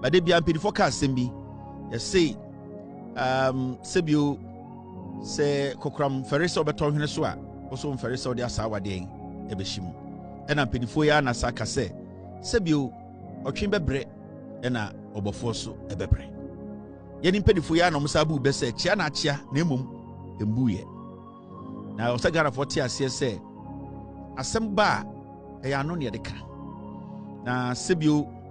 but they be amped for Cassimbi. You say, Sebio say Kokram Ferriso Beton Hineswa, also Ferriso de Asawa Ding, Ebeshim. And I'm penny for ya Nasaka say, Sebio or Chimbebre, and a Obofoso Ebebre. Yen penny for ya no Musabu Besse, Chianachia, Nemum, Embuye. Now, Sagara for Tia say, Assemba, a anonia de can. Now, Sebio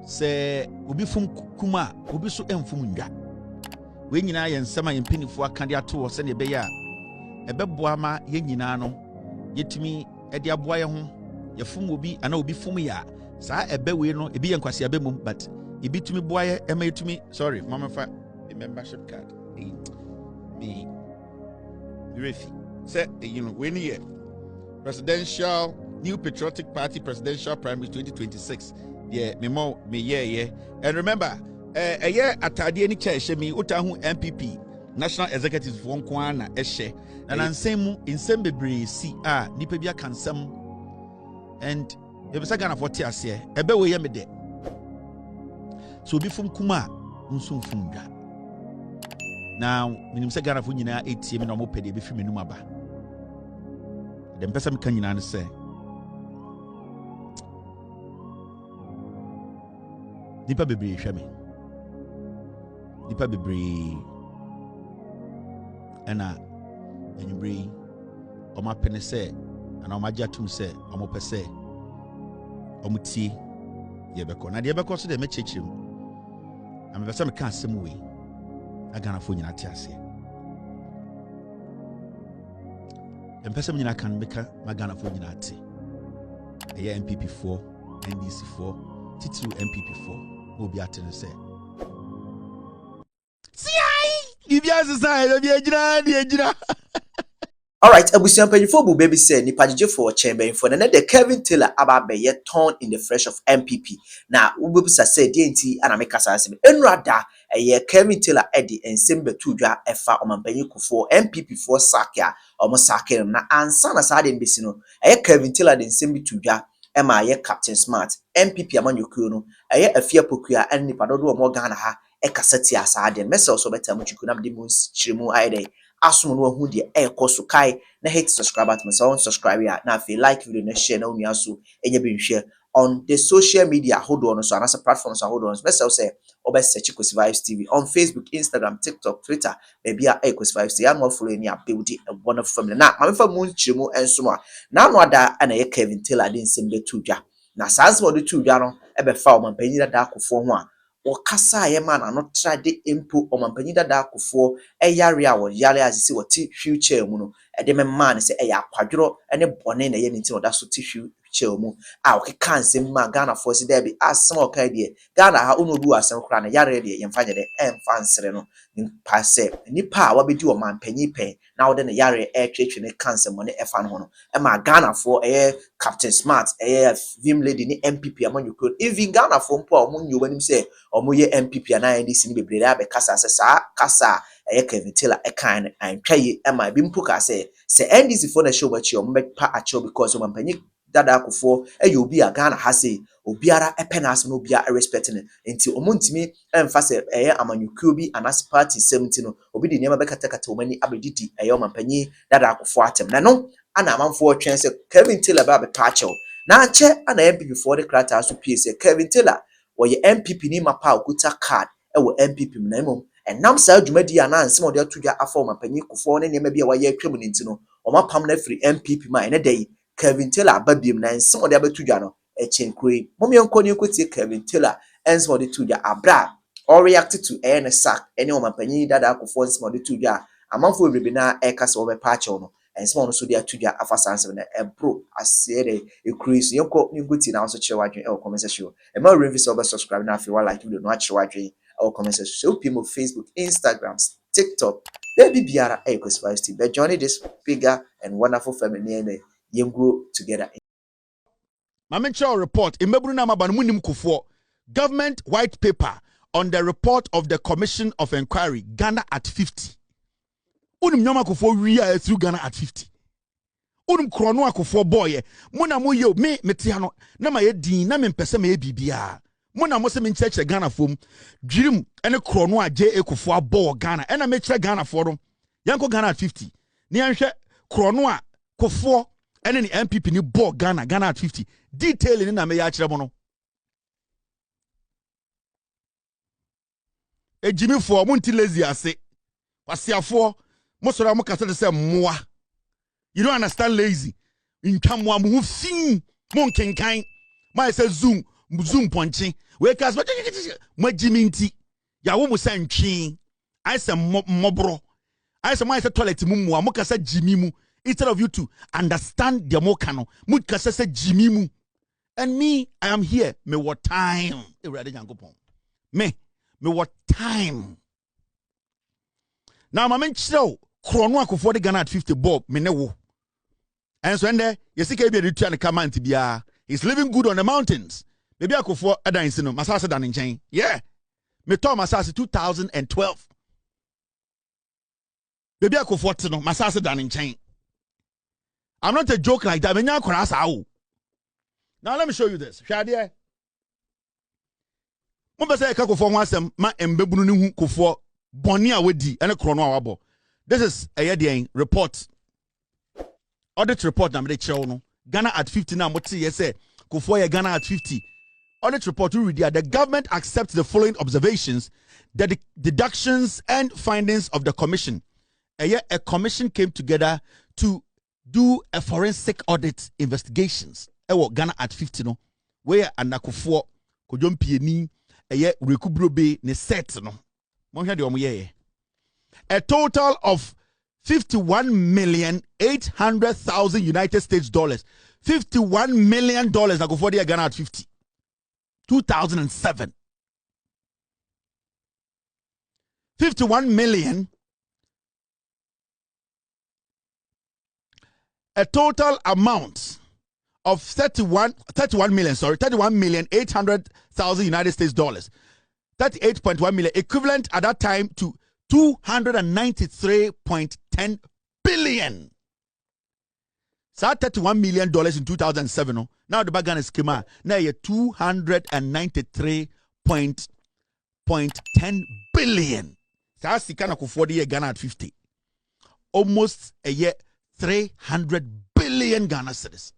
say, Ubi fum Kuma, Ubi so enfumunda. When you and Sama in penny for Candia to or send a bear, a beboama, yenino, yet me, a diaboy, your fum will be, and will be fumia. Sa a bewino, a be and quasi abemum, but it be to me, boy, a made to me. Sorry, Mamma, the membership card. Me, Refi. Say, you know, when you presidential New Patriotic Party presidential primary 2026. Yeah, me. And remember, a year at Adorye church me utahu MPP national executive for Nkwana eshe. And ansemu in Sembebre si nipa bia kansam. And you be sagana for tias here. Ebe we me de. So be from kuma unsum funga. Now, minim sagana fu nyina ATM na mo pede be fi menum aba. Dem pesa me kan nyina ne say. Nipa bebre hwe me. Nipa bebre ena enyubre o ma pene say ana o ma jatum say o mo pese o mutie ye beko na de beko so de me chechim am pese me kan asem we agana fo nyina te ase em pese me nyina kan meka magana fo nyina te eye NPP 4 NDC 4 titu NPP 4 obi atene say Alright, Abusian Pennyfo baby said Nipajije for chamber for the Kevin Taylor about be yet torn in the flesh of MPP. Now Ubusa said DNT and America Sassim. Enrada a year Kevin Taylor Eddie and Simba Tuja Efa Omanpenny Kufuor MPP for Sakia almost Sakim na and Sana Sadin Bissino a Kevin Taylor then Simba Tuja Emma ye Captain Smart MPP among Yukuno a year Afia Pukia and Nipadodo Morgana e kaseti asade message also better much kunam de mus chirimu aide asum no hu de e koso kai na hit subscribe at me so subscribe ya na fe like video na share na unu aso enye be nhwe on the social media hold on so anasa platforms hold on message say obe search Kwesi Vibes TV on Facebook, Instagram, TikTok, Twitter maybe a Kwesi Vibes TV am follow any build a wonderful family na ma fa mu chirimu enso na no ada na ye Kevin Taylor din sembe tudwa na sanse de tudwa no e be fa o man panyi da Kufuor ho a Wakasa yeman ano trade impo Omanpenyi da Kufuor yare a wo yare asisi wo ti future mu no de me man se ya kwadwo ene bone na ye nti oda so ti future mu a okeka nsem ma Ghana for se there be asem okai de Ghana ha ono du asem kra na yare de yemfa nyede emfa nsere no nipa se nipa a wabedi Omanpenyi pen na wo de ne yare twetwe ne cancer mo ne efa no no e ma Ghana for Captain Smart Vim lady ni MPP amanyu could even Ghana for mpo a omunyu wanim se omoye MPP and NDC ni bebree abe kasa se sa kasa Kevin Taylor kan antwaye ma bi mpuka se NDC for na show bachi ommepa acho because Omanpenyi dada Kufuor obi a Ghana ha se obiara epenas no obia respecting nti omuntimi emfa se amanyukuo bi anas party 70 no obi di niam bekatakata omani abedidi Omanpenyi dada Kufuor atem na no ana amanfo twen se Kevin Taylor ba be pacho na che ana MPP for the crata so pie se Kevin Taylor wo ye MPP ni mapa okuta card wo MPP na emom enam sa adwumadi ana nsem ode atudwa afa Omanpenyi Kufuor ne niam bia waye atwam ne ntino omapam na free MPP ma ene dey Kevin Taylor ababiem na nsem ode abatudwa no echenkoi momyenko ni kweti Kevin Taylor ensem ode tudwa abra or react to ene sack ene Omanpenyi dada Kufuor nsem ode tudwa amanfo bebre na ekasa wo be pacho no ensem ono so dia tudwa afa sanse na ebro asere ekruis yenko ni nguti na so chewadwen e comment section e ma revisit over subscribe na afi wa like video no a chewadwen e comment section so people Facebook, Instagram, TikTok baby biara e Kwesi Vibes TV join this bigger and wonderful family and you grow together. Mamencho report imeburu na mabanu munim Kufuor government white paper on the report of the Commission of Inquiry Ghana at 50. Unum nyoma Kufuor wi through Ghana at 50. Unum krono Kufuor boy muna mo yo me metiano na ma ye din na me mpese me bibia Mona mo se me nkyerɛkyerɛ Ghana fom dwirim ene krono a Kufuor abɔ Ghana ena me kyerɛ Ghana for no yanko Ghana at 50 ne yanhwɛ krono a Kufuor ene ni NPP ni bɔ Ghana at 50 detail ni na me ya kyerɛ mo no ejimi for mo nti lazy ase wasiafo mo sora mo kasa de se moa you don't understand lazy ntwa mo amu fin mo nkenkan ma se zoom ponche we kas mo jimi nti ya wo mo se ntwe I say mobro I say my toilet mu mo kasa jimi mu instead of you to understand the mo kano mo kasa se jimi mu and me I am here me what time e ready nyankopon me what time now my men chill krono akofo de Ghana at 50 bob me ne wo and so ende yesika bi retu an command bia he's living good on the mountains maybe akofo adansi no masase dan nchen yeah me to masase 2012 baby akofo te no masase dan nchen I'm not a joke like that menya akora asawo now let me show you this hwade mo be say akofo ho asem ma embebunu ne hu kofo boni a wadi ene krono a wabo. This is a year report. Audit report na me chew no. Ghana at 50 now what say say Kufuor Ghana at 50. Audit report we read there. The government accepts the following observations, the deductions and findings of the commission. A commission came together to do a forensic audit investigations. Ghana at 50 no. Where Kufuor Kojo mpieni rekubrobe ne set no. Mo hwe de omoye. A total of 51,800,000 United States dollars. $51 million na go for the Ghana at 50. 2007. 51 million. A total amount of 31,800,000 United States dollars. 38.1 million, equivalent at that time to 293.10 billion. So $31 million in 2007. No? Now the Ghana schema now you 293.10 billion. So that's the kind of 40 year Ghana at 50. Almost a year 300 billion Ghana cedis.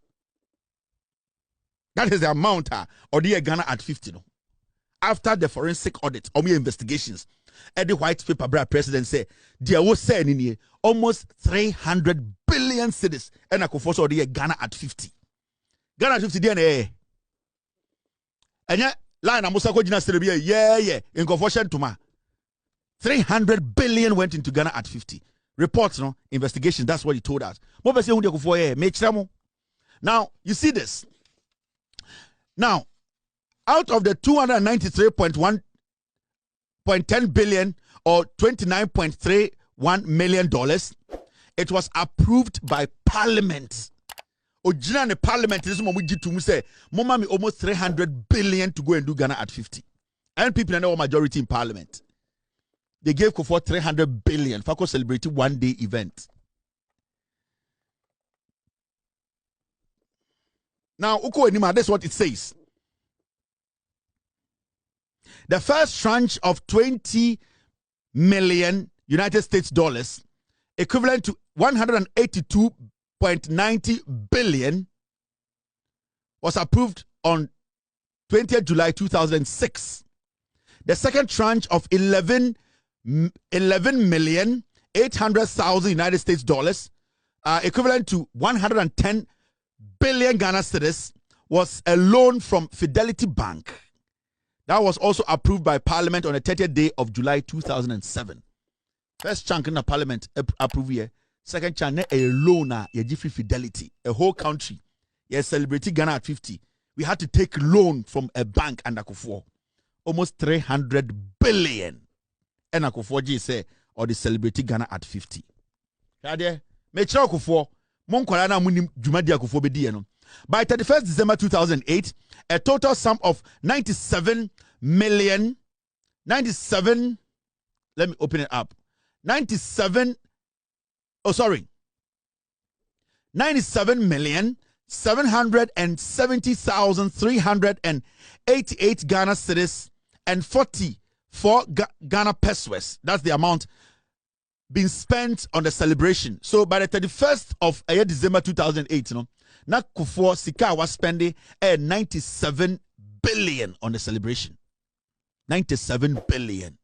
That is the amount of the year Ghana at 50. No? After the forensic audit or investigations, Eddie White paper brand president say there was saying in here almost 300 billion cedis and I could force all the year Ghana at 50. Ghana at 50 DNA. And yet line Amusa Kojina Serbia, yeah, in confusion to ma 300 billion went into Ghana at 50. Reports, no investigation, that's what he told us. Now you see this. Now out of the 293.10 billion or $29.31 million, it was approved by Parliament. Ojina ne Parliament this moment to say, Mama me almost 300 billion to go and do Ghana at 50. And people know majority in Parliament. They gave Kufuor 300 billion for celebrating one-day event. Now, Uko Enima, that's what it says. The first tranche of 20 million United States dollars, equivalent to 182.90 billion, was approved on 20th July 2006. The second tranche of 11,800,000 United States dollars, equivalent to 110 billion Ghana cedis, was a loan from Fidelity Bank. That was also approved by Parliament on the 30th day of July 2007. First chunk in the Parliament approved here. Second chunk, a loan, free Fidelity. A whole country, celebrating Ghana at 50. We had to take loan from a bank under Kufuor. Almost 300 billion. And Kufuor say, or the celebrating Ghana at 50. Shade, me chira Kufuor. Mon kwala munim jumadi Kufuor bedi no. By 31st December 2008, a total sum of 97 million, let me open it up. 97 million 770,388 Ghana cedis and 44 Ghana pesos. That's the amount being spent on the celebration. So by the 31st of December 2008, na Kufuor sika was spending 97 billion on the celebration. 97 billion.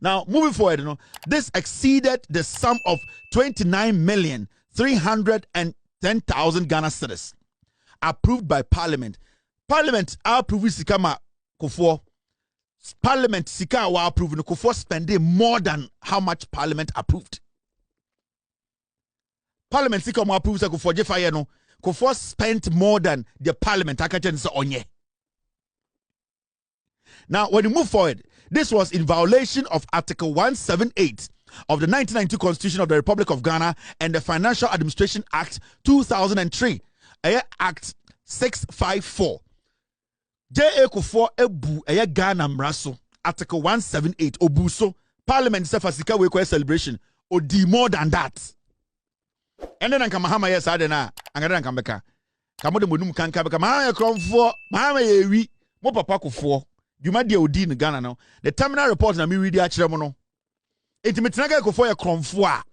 Now, moving forward, this exceeded the sum of 29,310,000 Ghana cedis approved by Parliament. Parliament approved Sikama Kufuor. Parliament Sika wa approved Kufuor spending more than how much Parliament approved. Parliament Sika wa approved Kufuor Jefaye no. Kufuor spent more than the Parliament. Now, when you move forward, this was in violation of Article 178 of the 1992 Constitution of the Republic of Ghana and the Financial Administration Act 2003, Act 654. J.A. Kufuor ebu Ghana mraso Article 178 obuso Parliament sefasika we celebration or di more than that. And then Mahama yes adena angada nkambeka kamode modum kankabeka Mahama kromfo Mahama yewi mo papa Kufuor Juma dia odi in Ghana now. The terminal report na me read akire mo no. Entimetinaga Kufuor ye kromfo a.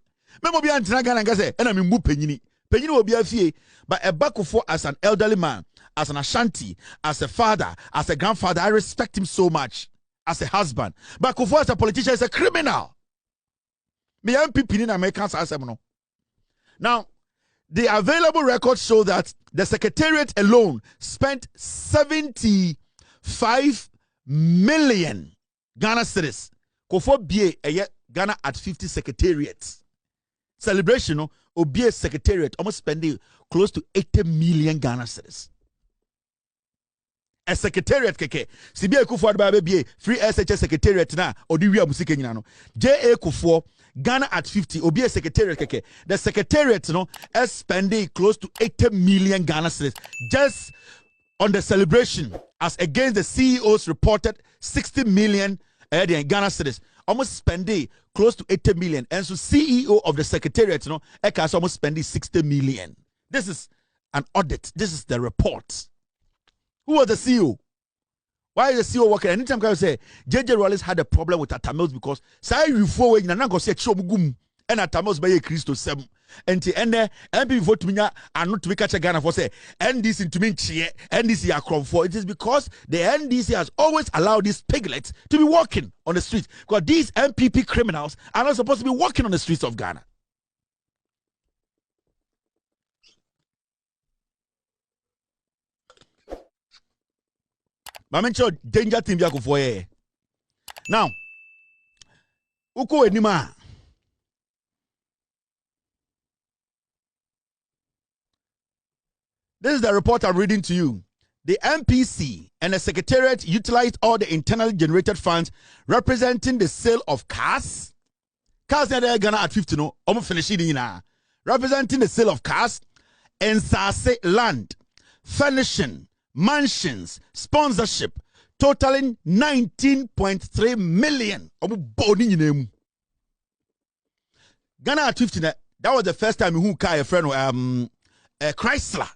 Memo bia ntinaga na ngase e na me mbu panyini. Panyini obi afie, but a Kufuor as an elderly man, as an Ashanti, as a father, as a grandfather, I respect him so much as a husband. But Kufuor as a politician is a criminal. Me MPP in American no. Now, the available records show that the Secretariat alone spent 75 million Ghana cedis. Kufuor bie Ghana at 50 secretariats. Celebration no Obie Secretariat almost spending close to 80 million Ghana cedis. A secretariat keke. Sibia Kufuor ba be free SHS secretariat na odiwia musike nyina no. J.A. Kufuor Ghana at 50 Obie Secretariat keke. The secretariat is spending close to 80 million Ghana cedis just on the celebration, as against the CEO's reported 60 million Ghana cedis. Almost spending close to 80 million. And so CEO of the Secretariat, Ekas almost spending 60 million. This is an audit. This is the report. Who was the CEO? Why is the CEO working? Anytime I say JJ Wallace had a problem with Atamils because say you forward na go say chomugum and Atamils by Christo 7. And the MPP vote me are not to be catch a Ghana for say NDC to mean NDC are crop for. It is because the NDC has always allowed these piglets to be walking on the streets, because these MPP criminals are not supposed to be walking on the streets of Ghana. Mamencho danger team yako for ye. Now, uko enima. This is the report I'm reading to you. The MPC and the Secretariat utilized all the internally generated funds representing the sale of cars. Cars that are Ghana at 50 no. Almost finishing representing the sale of cars, Ensase land, furnishing, mansions, sponsorship, totaling 19.3 million. Ghana at 50. That was the first time who car a friend Chrysler.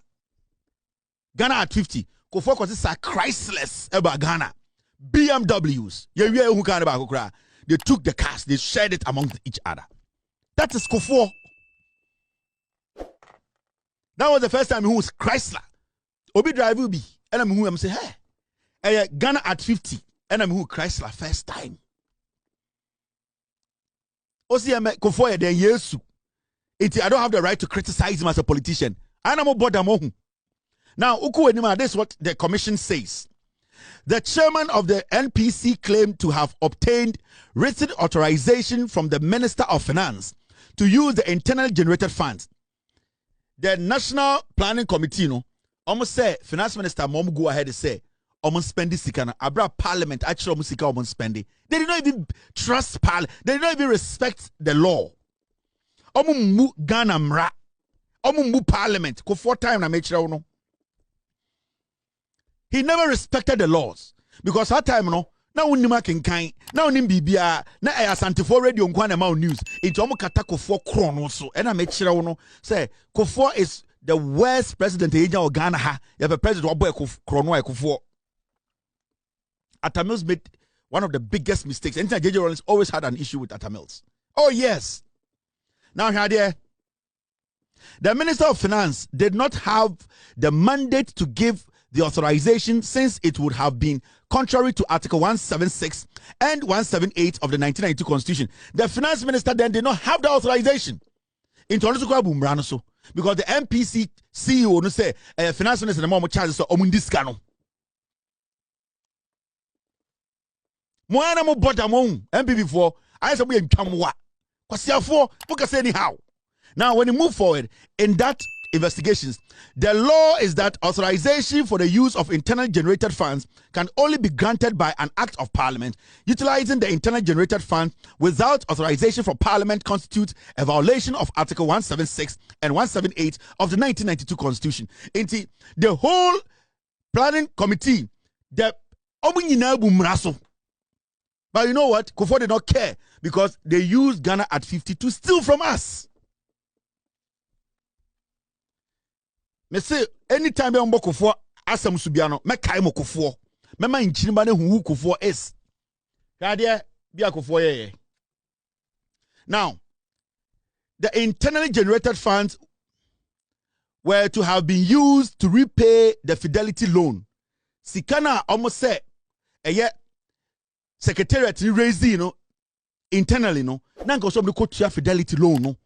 Ghana at 50. Kufuor was Chryslers about Ghana. BMWs. They took the cars, they shared it among each other. That is Kufuor. That was the first time who was Chrysler. Obi drive will be. And I'm who I'm say, hey, Ghana at 50. And I'm who Chrysler first time. Osi Kufuor then yesu. I don't have the right to criticize him as a politician. And I'm about them. Now, this is what the commission says. The chairman of the NPC claimed to have obtained written authorization from the Minister of Finance to use the internally generated funds. The National Planning Committee, almost say, Finance Minister Mom go ahead and say, almost spend this sikana. Abra Parliament actually almost sika almost spend it. They did not even trust Parliament. They did not even respect the law. Mu Ghana mra. Mu Parliament. Ko 4 time na make sure no. He never respected the laws because that time now unima kenkan now unim bibia na asante for radio nkwa na ma news into omo kata Kufuor kron so and I make sure no say Kufuor is the worst president in Ghana ha. You have a president Kufuor. Atta Mills made one of the biggest mistakes. And J.J. Rawlings always had an issue with Atta Mills. Oh yes. Now here the Minister of Finance did not have the mandate to give the authorization, since it would have been contrary to Article 176 and 178 of the 1992 Constitution. The Finance Minister then did not have the authorization. Because the MPC CEO no say Finance Minister the more charges so omundiscano. Moana mo bottom MPP for I said we camwa. Kwasiafo book say anyhow. Now when you move forward in that investigations, the law is that authorization for the use of internally generated funds can only be granted by an act of parliament. Utilizing the internally generated fund without authorization from parliament constitutes a violation of Article 176 and 178 of the 1992 Constitution. Inti the whole planning committee, the but you know what? Kufuor did not care because they used Ghana at 50 to steal from us. Me say anytime be on Kufuor asam subiano me kai mo Kufuor me ma nchirima ne hu Kufuor is kade bia Kufuor ye. Now the internally generated funds were to have been used to repay the fidelity loan. Sikana almost say secretariat raised internally nanka so ko tua fidelity loan no.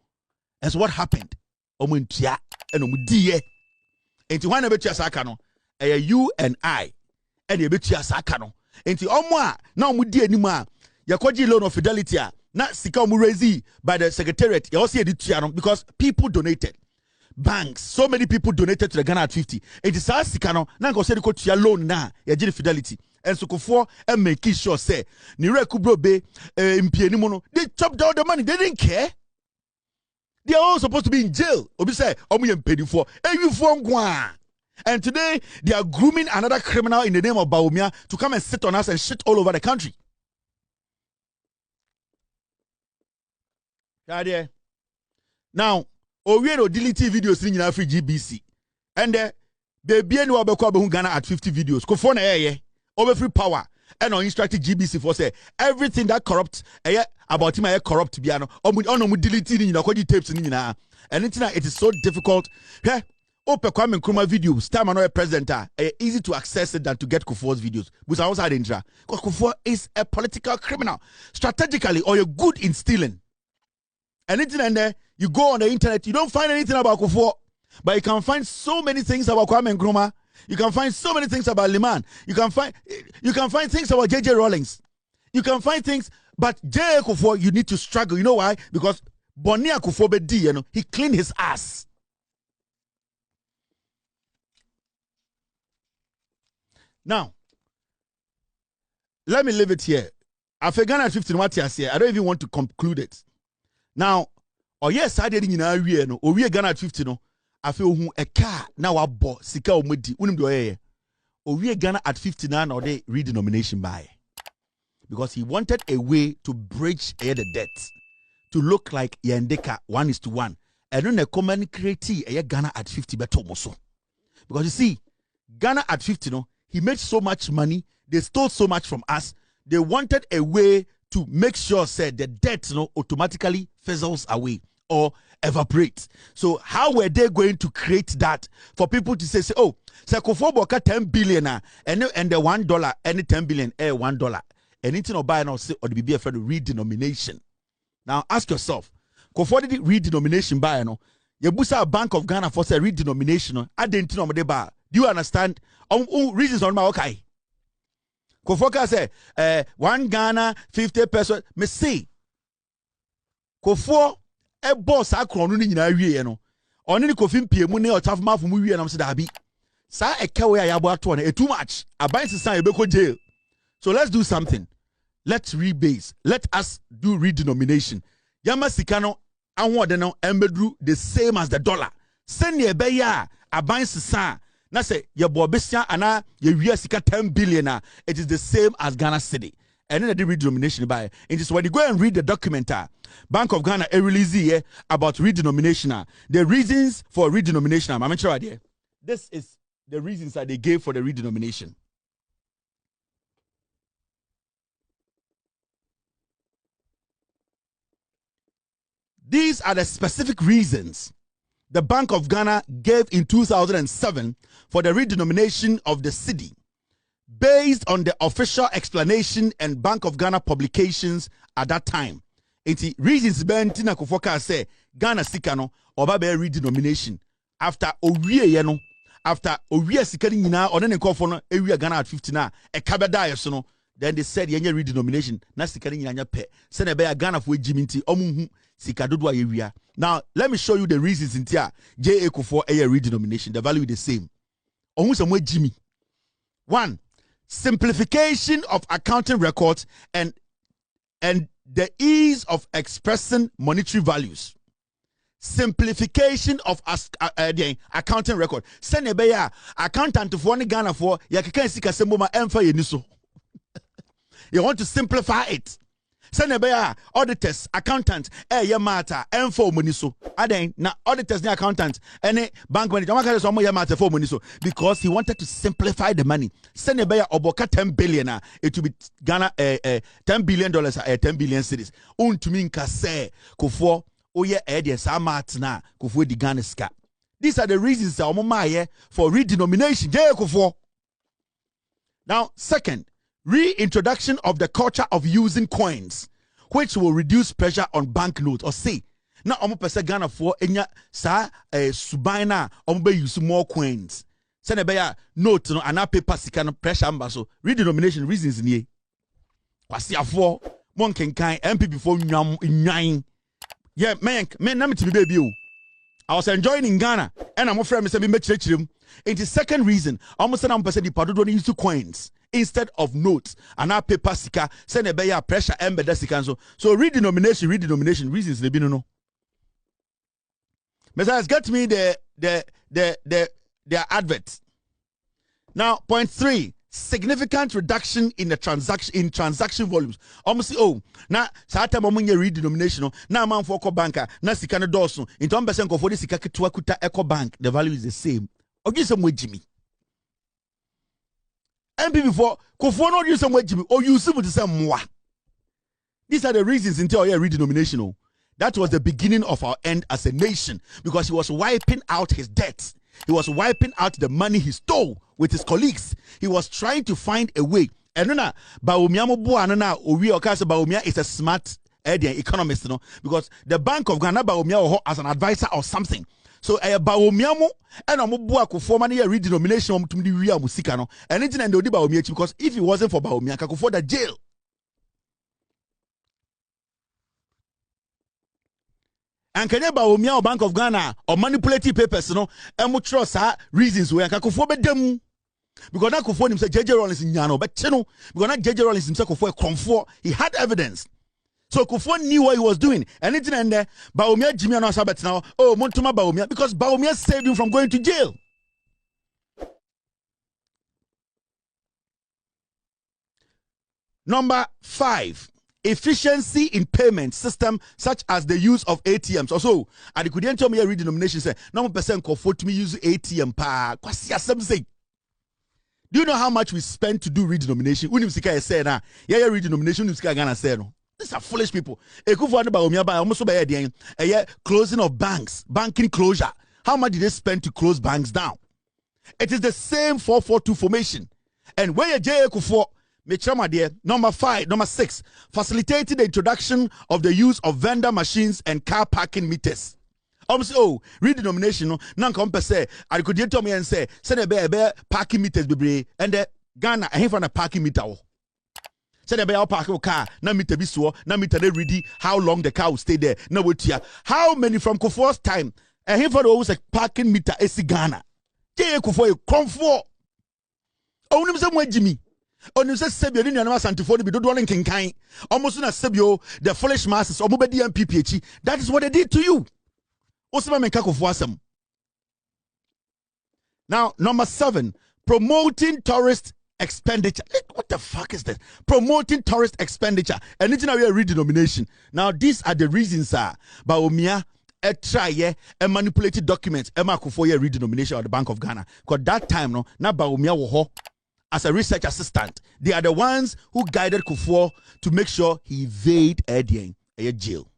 That's what happened. Omo ntua eno mu die. Enti wan na betua saka no UNI and ye betua saka no. Enti omo a na omo die anim a yakoji loan of fidelity a na sika omo raised by the secretariat ye also ye tua no, because people donated. Banks, so many people donated to the Ghana at 50. Enti sa sika no nanka so de ko tua loan na ye gi fidelity. And so Kufuor and make sure say Nire Kubrobe Mpienimono, they chopped down the money, they didn't care. They are all supposed to be in jail. Obi say, Omi paid for and today they are grooming another criminal in the name of Bawumia to come and sit on us and shit all over the country. Now, Owiero deleting videos in Afri GBC. And baby and Wabeko Ghana at 50 videos. Kufuor na over free power and on instructed GBC for say everything that corrupt about him corrupt piano on deleting in the tapes and anything it is so difficult. Hey, open Kwame Nkrumah videos time another president easy to access it than to get Kufuor's videos. But I also because Kufuor is a political criminal strategically, or you're good in stealing. Anything and there you go on the internet, you don't find anything about Kufuor, but you can find so many things about Kwame Nkrumah. You can find so many things about Liman. You can find things about J.J. Rawlings. You can find things, but J. Kufuor, you need to struggle. You know why? Because Bonia Kufuor bedi, he cleaned his ass. Now, let me leave it here. After Ghana at 15, what I say, I don't even want to conclude it. Now, yes, I didn't know we Ghana at 15. I feel a car now a bo sika omudi unim do we Ghana at 59 or they redenomination by, because he wanted a way to bridge the debt to look like Yandeka 1:1 and then a common create a Ghana at 50 better so, because you see Ghana at 50 he made so much money, they stole so much from us, they wanted a way to make sure said the debt automatically fizzles away or evaporate. So how were they going to create that for people to say oh, Kufuor boka 10 billion and the $1 any 10 billion $1 anything or buy now say or the BBF redenomination. Now ask yourself, Kufuor did redenomination buy no you busa Bank of Ghana for say redenomination do you understand reasons on my okay? Kufuor say 1 Ghana 50 pesos me see Kufuor a boss akron ni nyina wie no oni ni kofi mpiemu ne otafuma fo mu wie na mse da bi sa ekewe ya yabo ato na too much aban sisan e beko jail. So let's do something, let's rebase, let us do redenomination. Yama sika no anwode no embedru the same as the dollar, send ye be ya aban sisan na say ye bo besia ana ye wie sika 10 billion it is the same as Ghana cedi. and then the redenomination by. It is when you go and read the document, Bank of Ghana release here about redenomination. The reasons for redenomination. I'm sure idea. This is the reasons that they gave for the redenomination. These are the specific reasons the Bank of Ghana gave in 2007 for the redenomination of the city, based on the official explanation and Bank of Ghana publications at that time. Iti reasons Bentina Kufuor say Ghana Sikano oba be redenomination after owie ye no, after owie sikani nyina onene nkofo no ewie Ghana at 50 na e kabeda ye so no, then they said yenye redenomination na sikani nyina nya pe se na be ya Ghana fo ejiminti omunhu sika dodo ayewia. Now let me show you the reasons in here J.A. Kufuor a redenomination. The value is the same. Ohun some Jimmy. 1. Simplification of accounting records and the ease of expressing monetary values. Simplification of the accounting record. Senebeya accountant for one Ghana for yakeka sika semboma emfa yeniso. You want to simplify it. Senebeya auditors, accountant, yamata, emfo muniso. Aden na auditors na accountant, any bank manager, yamata for muniso because he wanted to simplify the money. Senebeya oboka 10 billion, it will be Ghana $10 billion, 10 billion cities. Untumi Nkansah Kufuor oye ede samat na Kufuor di Ghana ska. These are the reasons for redenomination. Kufuor. Now, second, reintroduction of the culture of using coins, which will reduce pressure on banknotes. Or say, now I'm going Ghana for enya sa subaina be use more coins. Send a note no ana paper sika pressure ambaso. Redenomination reasons ni. Kwasi afo mon kenkan MPP for nyam. Yeah, man na me baby o. I was enjoying in Ghana and I'm afraid me say me chirechirem. It is second reason. Almost I'm person the padodo use coins instead of notes and our paper sika send a beya pressure embed sika so redenomination reasons they be no. Messiah, get me the advert. Now, point 3, significant reduction in the transaction volumes. Almost na sa time omunye redenomination na man for banker na sika no doso in 1% of the sika ketua kuta eco bank, the value is the same. Ogi some way Jimmy. MPP for Kufuor not use some way Jimmy or use to say moi. These are the reasons until your redenomination. That was the beginning of our end as a nation because he was wiping out his debts. He was wiping out the money he stole with his colleagues. He was trying to find a way. And then Bawumia Bawumia is a smart economist, because the Bank of Ghana Bawumia as an advisor or something. So Bawumia mo and Amobua Kufuor money redenomination to the real musika and it's and Bawumia because if it wasn't for Bawumia, Kufuor the jail. And can Bawumia or Bank of Ghana or manipulative papers, and we trust reasons where Kufuor be them. Because now Kufuor himself JJ Rollins in Yano, but because now JJ Rollins himself Kufuor Kufuor, he had evidence. So Kufuor knew what he was doing. And it's in there, Bawumia Jimmy and Sabbath now, Wontumi Bawumia, because Bawumia saved him from going to jail. Number 5. Efficiency in payment system such as the use of ATMs. Also, and you couldn't tell me a redenomination say, no percent Kufuor to me use ATM pa. Do you know how much we spend to do redenomination? Unimsika say na, yeah, redenomination unimsika Ghana say no. These are foolish people. Kufuor Bawumia ba almost by a closing of banks, banking closure. How much did they spend to close banks down? It is the same 442 formation. And where J.A. Kufuor number 6, facilitating the introduction of the use of vendor machines and car parking meters. Redenomination no nan compare I could tell me and say send a parking meters be and the Ghana I have a parking meter. Send a park car na meter be so na meter they ready how long the car will stay there. No wait here. How many from Kufuor's time and him for always a parking meter is Ghana. J.A. Kufuor comfort. Only some Jimmy. On you say Sebio in your Santifoni be don't kinkai. Almost na Sebio, the foolish masses, or Mobedi MPP. That is what they did to you. Now, number 7, promoting tourist expenditure. What the fuck is this? Promoting tourist expenditure. And it's now a redenomination. Now, these are the reasons, Bawumia try and manipulated documents. Kufuor redenomination of the Bank of Ghana. Because that time, no, now Bawumia was as a research assistant. They are the ones who guided Kufuor to make sure he evade a jail.